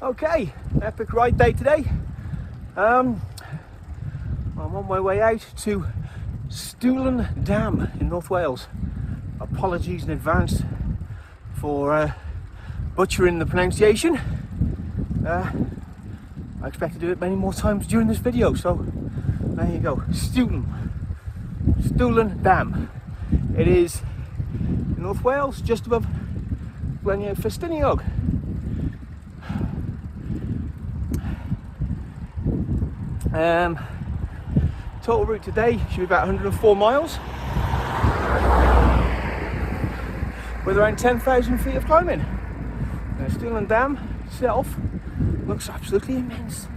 Okay, epic ride day today. I'm on my way out to Stwlan Dam in North Wales. Apologies in advance for butchering the pronunciation. I expect to do it many more times during this video, so there you go. Stwlan Dam. It is in North Wales, just above Festiniog. Total route today should be about 104 miles with around 10,000 feet of climbing. Now, Stwlan Dam itself looks absolutely immense.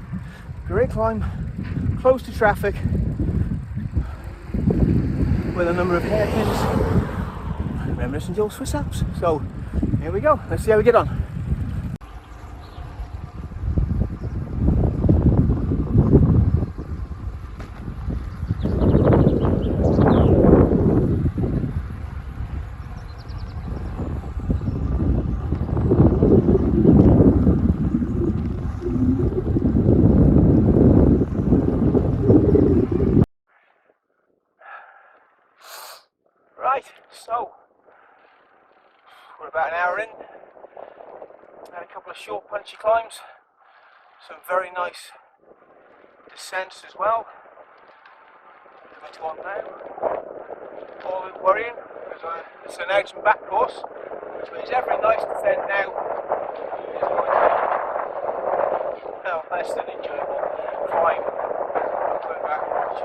Great climb, close to traffic, with a number of hairpins reminiscent of old Swiss Alps. So here we go, let's see how we get on. Right, so we're about an hour in. Had a couple of short punchy climbs, some very nice descents as well. Coming to one now. All is worrying because it's an out and back course, which means every nice descent now is going to be less than enjoyable climb. Going backwards.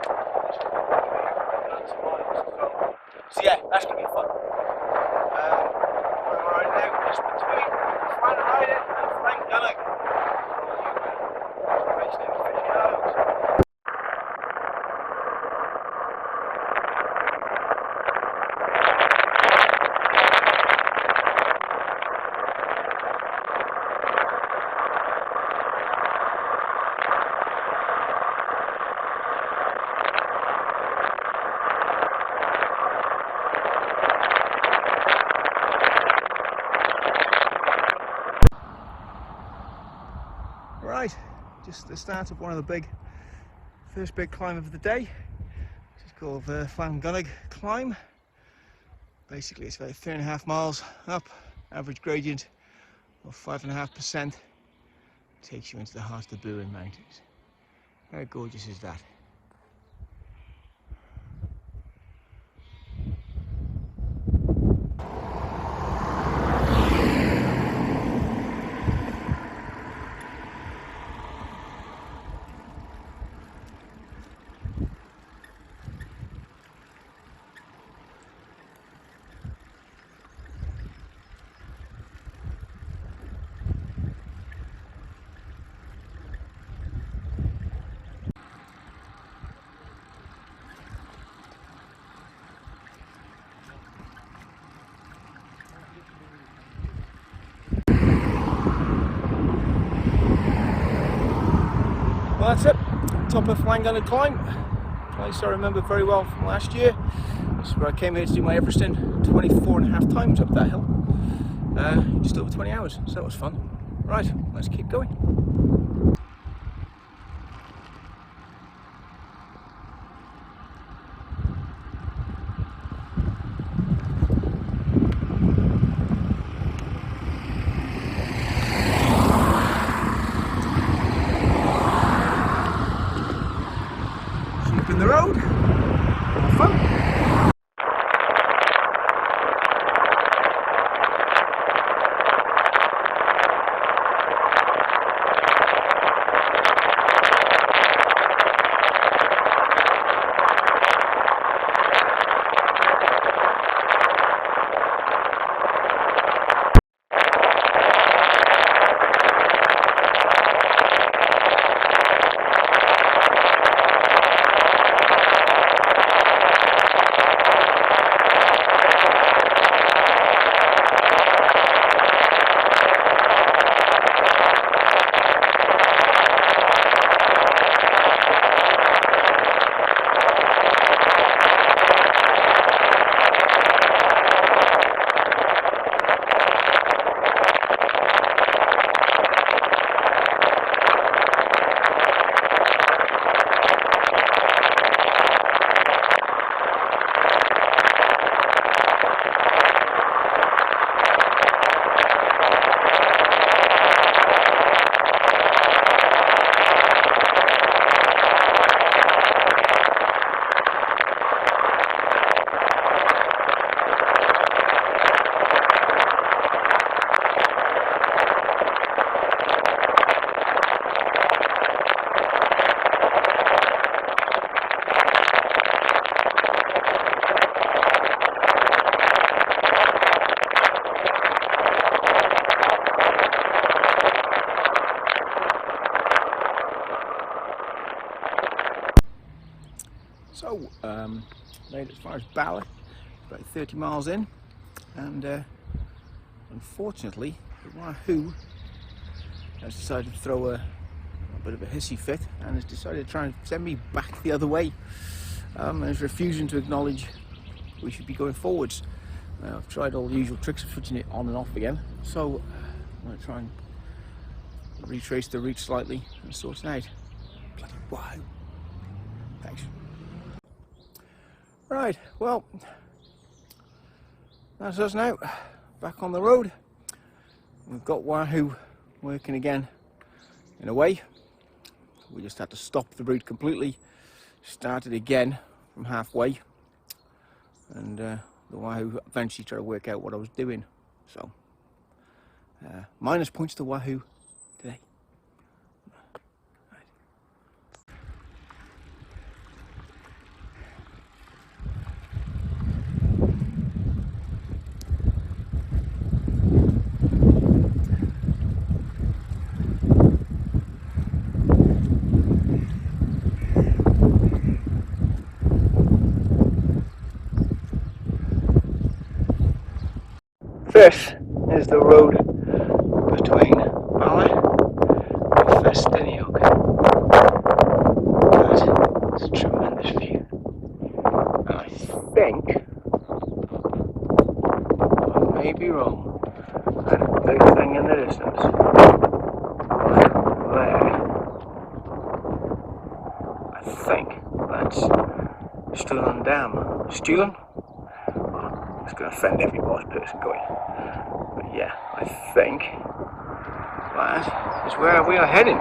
So yeah, that's going to be fun. Where we're right now is between Stwlan and Gunnock. Right, just the start of one of the first big climb of the day. This is called the Gunnock climb. Basically it's about 3.5 miles up, average gradient of 5.5%. Takes you into the heart of the Blue Ridge Mountains. How gorgeous is that? Well, that's it. Top of Gunnock climb. Place I remember very well from last year. This is where I came here to do my Everesting 24.5 times up that hill. Just over 20 hours, so that was fun. Right, let's keep going. In the road, fun. made it as far as Bala, about 30 miles in, and unfortunately the wahoo has decided to throw a bit of a hissy fit and has decided to try and send me back the other way, and is refusing to acknowledge we should be going forwards. I've tried all the usual tricks of switching it on and off again, so I'm going to try and retrace the route slightly and sort it out. Bloody wahoo. Thanks. Right, well, that's us now, back on the road. We've got wahoo working again in a way. We just had to stop the route completely, start it again from halfway, and the wahoo eventually tried to work out what I was doing. So, minus points to wahoo today. This is the road between Bala and Festiniog. That is a tremendous view. And I think, I may be wrong, that big thing in the distance, right there, I think that's Stwlan Dam. Stwlan? It's going to offend every Welsh person going. But yeah, I think that is where we are heading.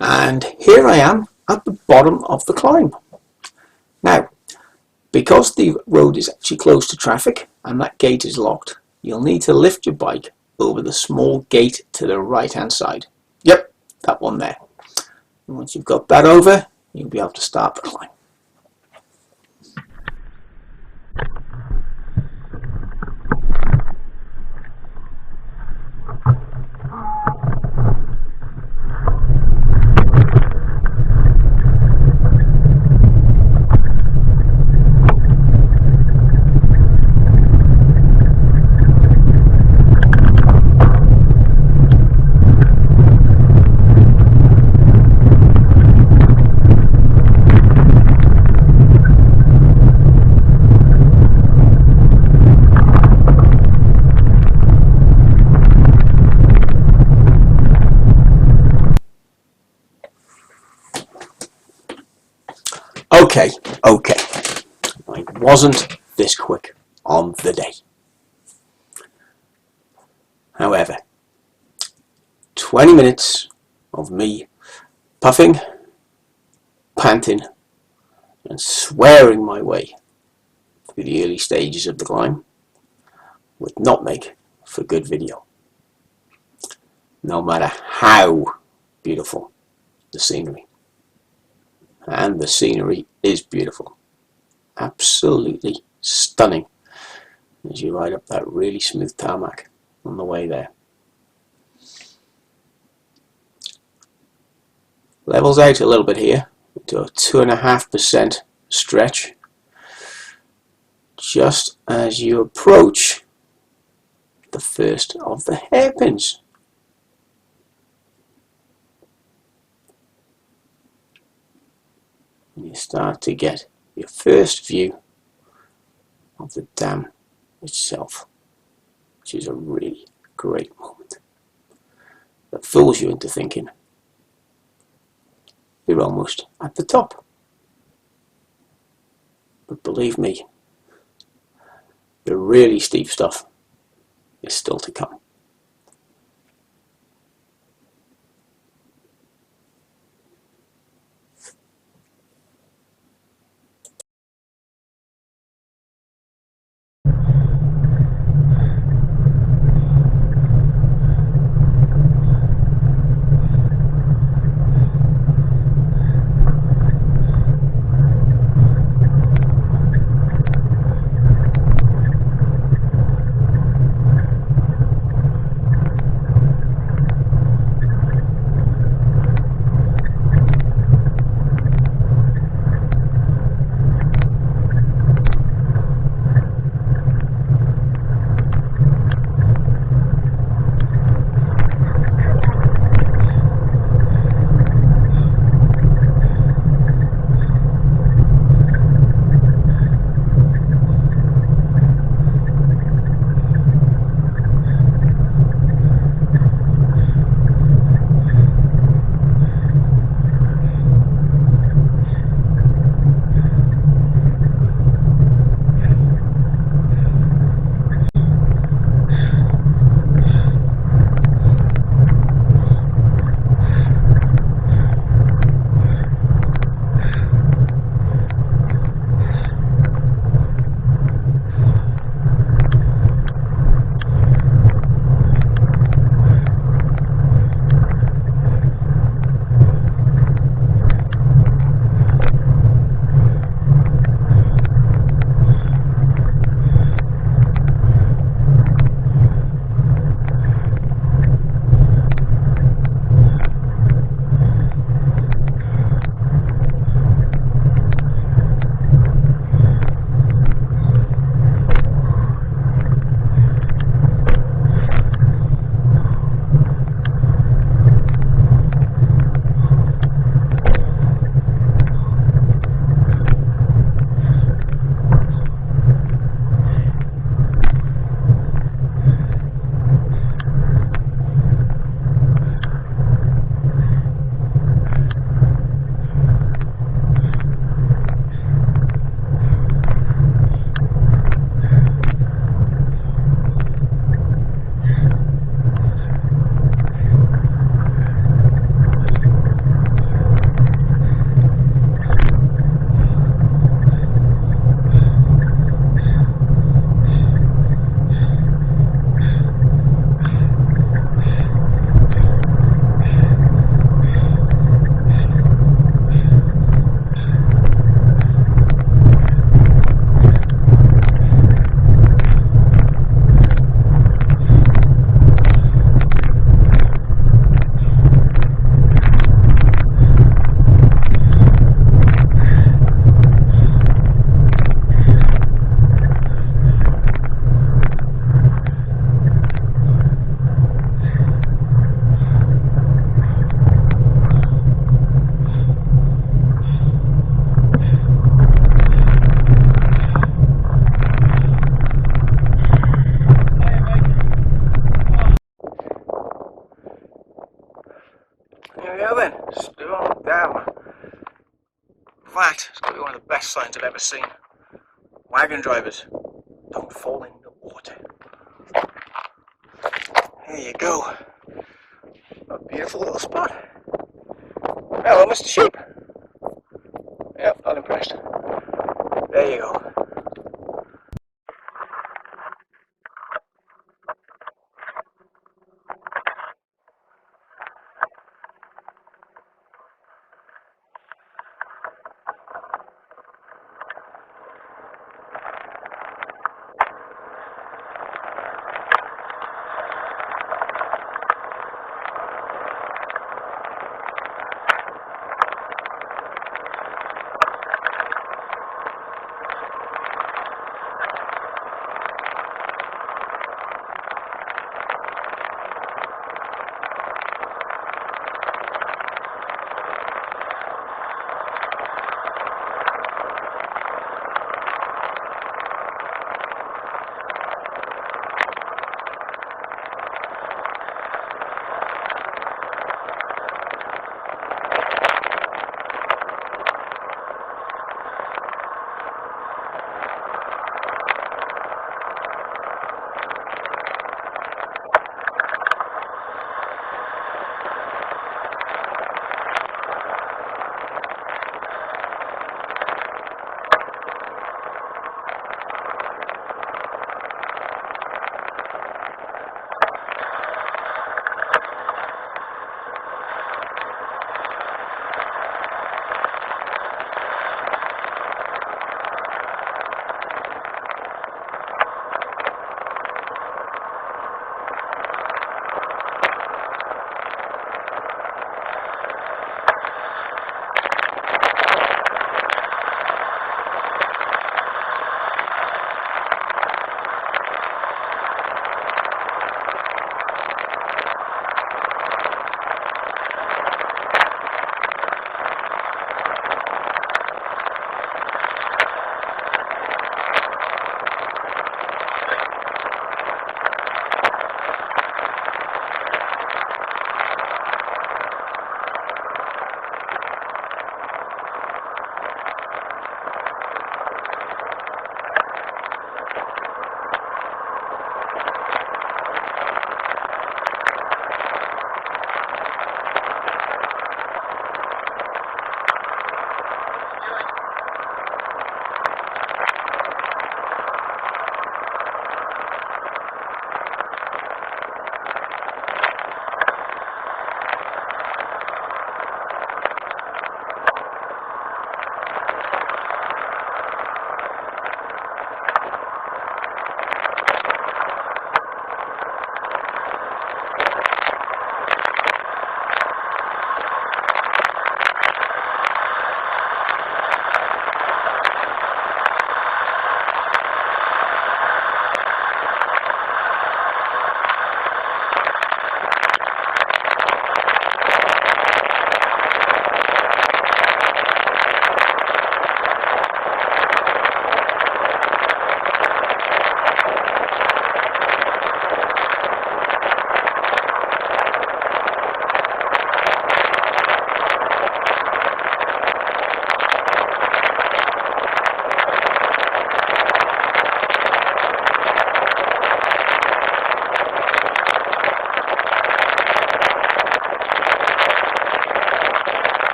And here I am at the bottom of the climb. Now, because the road is actually closed to traffic and that gate is locked, you'll need to lift your bike over the small gate to the right hand side. Yep, that one there. And once you've got that over, you'll be able to start the climb. Okay, I wasn't this quick on the day. However, 20 minutes of me puffing, panting and swearing my way through the early stages of the climb would not make for good video, no matter how beautiful the scenery. And the scenery is beautiful, absolutely stunning as you ride up that really smooth tarmac on the way there. Levels out a little bit here to a 2.5% stretch just as you approach the first of the hairpins. You start to get your first view of the dam itself, which is a really great moment that fools you into thinking you're almost at the top. But believe me, the really steep stuff is still to come. best signs I've ever seen. Wagon drivers, don't fall in the water. There you go. A beautiful little spot. Hello, Mr. Sheep. Yep, not impressed. There you go.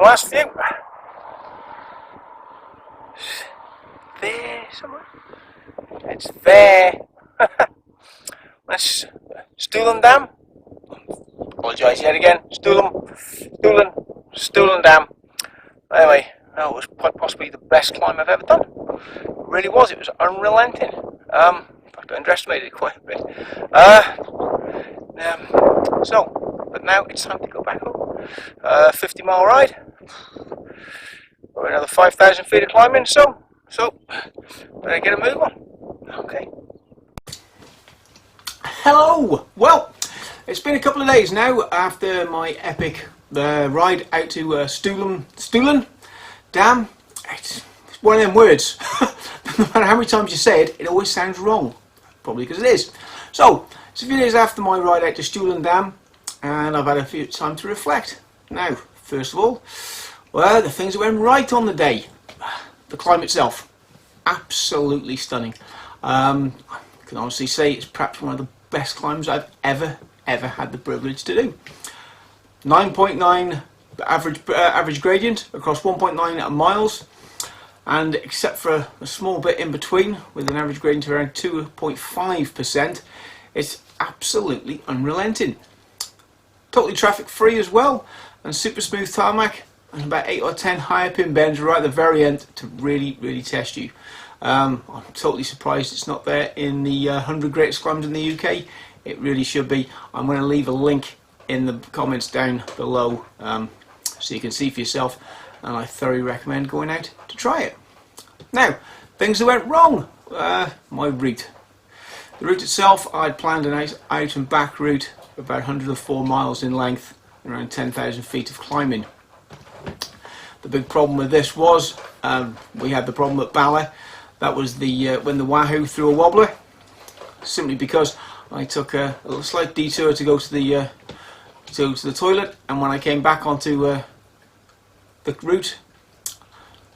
last view. There somewhere. It's there. That's Stwlan Dam. Apologise yet again. Stwlan Dam. Anyway, that was quite possibly the best climb I've ever done. It really was. It was unrelenting. In fact, I underestimated it quite a bit. But now it's time to go back home. 50-mile ride. Or another 5,000 feet of climbing. So better get a move on. Okay. Hello. Well, it's been a couple of days now after my epic ride out to Stwlan Dam. It's one of them words. No matter how many times you say it, it always sounds wrong. Probably because it is. So, it's a few days after my ride out to Stwlan Dam, and I've had a few time to reflect. Now, first of all, well, the things that went right on the day. The climb itself, absolutely stunning. I can honestly say it's perhaps one of the best climbs I've ever had the privilege to do. 9.9 average gradient across 1.9 miles, and except for a small bit in between with an average gradient of around 2.5%, it's absolutely unrelenting. Totally traffic free as well, and super smooth tarmac, and about 8 or 10 higher pin bends right at the very end to really test you. I'm totally surprised it's not there in the 100 greatest climbs in the UK. It really should be. I'm going to leave a link in the comments down below so you can see for yourself, and I thoroughly recommend going out to try it. Now, things that went wrong. My route. The route itself, I'd planned an out and back route about 104 miles in length, around 10,000 feet of climbing. The big problem with this was we had the problem at Bala. That was the when the Wahoo threw a wobbler, simply because I took a slight detour to go to the toilet, and when I came back onto the route,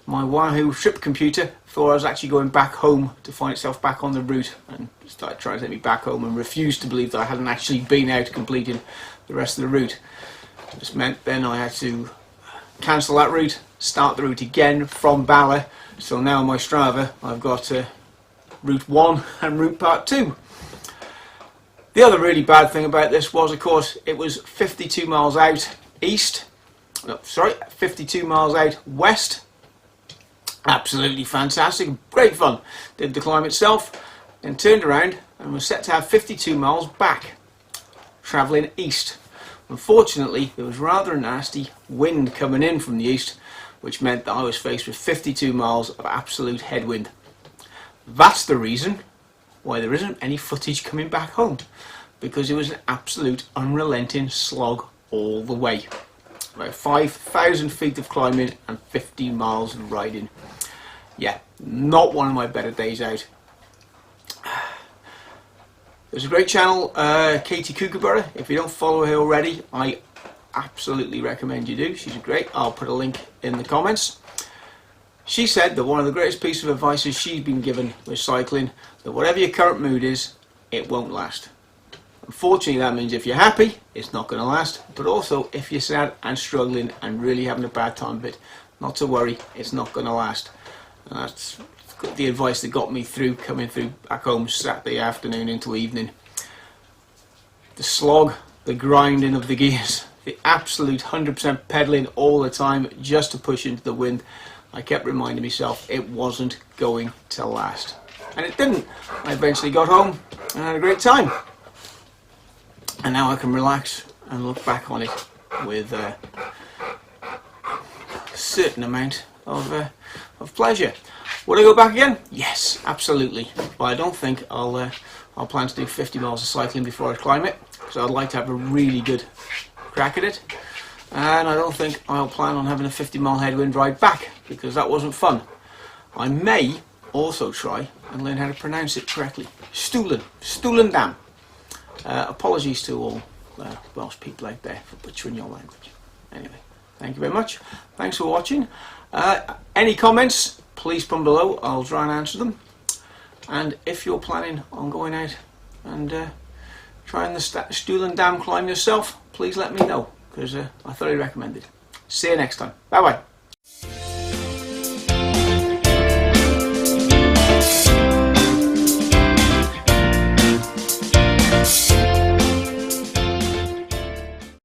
my Wahoo trip computer thought I was actually going back home to find itself back on the route, and started trying to take me back home, and refused to believe that I hadn't actually been out completing the rest of the route. This meant then I had to cancel that route, start the route again from Bala. So now on my Strava I've got route 1 and route part 2. The other really bad thing about this was, of course, it was 52 miles out east. No, sorry, 52 miles out west. Absolutely fantastic, great fun. Did the climb itself, then turned around and was set to have 52 miles back, travelling east. Unfortunately, there was rather a nasty wind coming in from the east, which meant that I was faced with 52 miles of absolute headwind. That's the reason why there isn't any footage coming back home, because it was an absolute unrelenting slog all the way. About 5,000 feet of climbing and 15 miles of riding. Yeah, not one of my better days out. There's a great channel, Katie Kookaburra. If you don't follow her already, I absolutely recommend you do. She's great. I'll put a link in the comments. She said that one of the greatest pieces of advice she's been given with cycling, that whatever your current mood is, it won't last. Unfortunately, that means if you're happy, it's not going to last, but also if you're sad and struggling and really having a bad time of it, not to worry, it's not going to last. And that's the advice that got me through coming through back home Saturday afternoon into evening. The slog, the grinding of the gears, the absolute 100% pedalling all the time just to push into the wind. I kept reminding myself it wasn't going to last, and it didn't. I eventually got home and had a great time, and now I can relax and look back on it with a certain amount of pleasure. Would I go back again? Yes, absolutely. But I don't think I'll plan to do 50 miles of cycling before I climb it, because I'd like to have a really good crack at it. And I don't think I'll plan on having a 50-mile headwind ride back, because that wasn't fun. I may also try and learn how to pronounce it correctly. Stwlan Dam. Apologies to all Welsh people out there for butchering your language. Anyway, thank you very much. Thanks for watching. Any comments, please put them below. I'll try and answer them. And if you're planning on going out and trying the Stwlan Dam climb yourself, please let me know, because I thoroughly recommend it. See you next time. Bye bye.